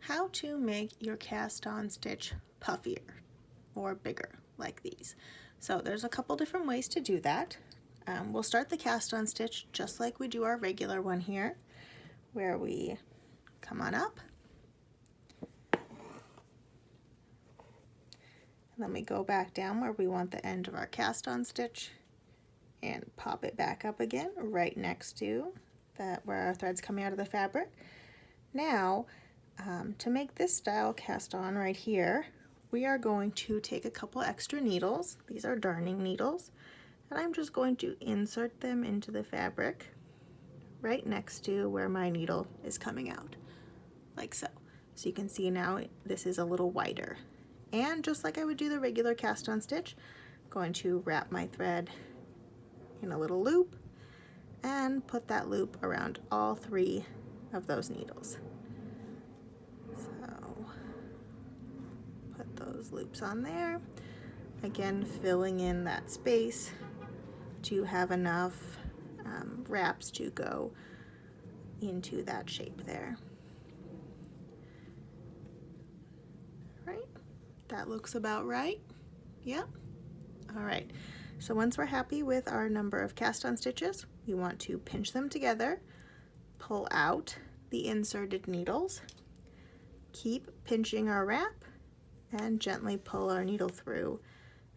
how to make your cast on stitch puffier or bigger like these. So there's a couple different ways to do that. We'll start the cast on stitch just like we do our regular one here, where we come on up and then we go back down where we want the end of our cast on stitch and pop it back up again right next to that where our thread's coming out of the fabric. Now to make this style cast on right here, we are going to take a couple extra needles. These are darning needles, and I'm just going to insert them into the fabric right next to where my needle is coming out, like so. So you can see now this is a little wider. And just like I would do the regular cast on stitch, I'm going to wrap my thread in a little loop and put that loop around all three of those needles. So put those loops on there, again filling in that space to have enough wraps to go into that shape there. Right, that looks about right. Yep. All right, so once we're happy with our number of cast on stitches, we want to pinch them together, pull out the inserted needles, keep pinching our wrap, and gently pull our needle through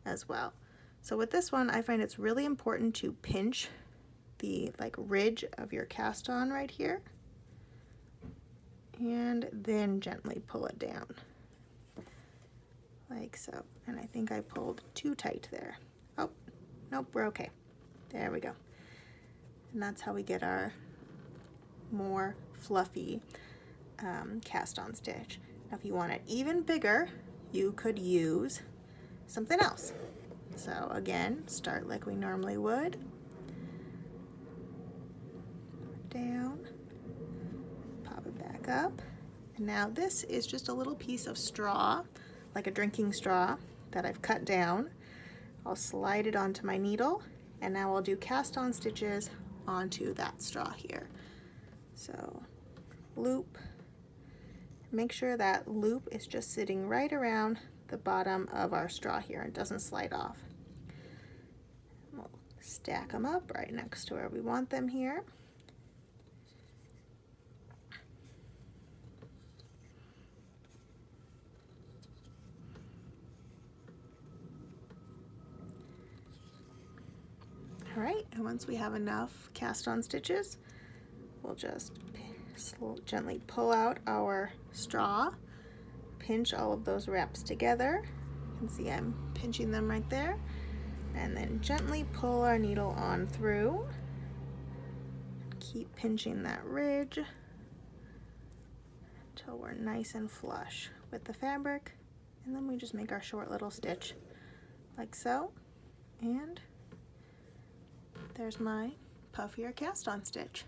as well. So with this one, I find it's really important to pinch the ridge of your cast on right here, and then gently pull it down, like so. And I think I pulled too tight there. Oh, nope, we're okay. There we go. And that's how we get our more fluffy cast on stitch. Now if you want it even bigger, you could use something else. So again, start like we normally would. Down, pop it back up. And now this is just a little piece of straw, like a drinking straw that I've cut down. I'll slide it onto my needle, and now I'll do cast on stitches onto that straw here. So loop, make sure that loop is just sitting right around the bottom of our straw here and doesn't slide off. We'll stack them up right next to where we want them here. All right, and once we have enough cast on stitches, we'll just gently pull out our straw, pinch all of those wraps together. You can see I'm pinching them right there, and then gently pull our needle on through. Keep pinching that ridge until we're nice and flush with the fabric, and then we just make our short little stitch like so, and there's my puffier cast on stitch.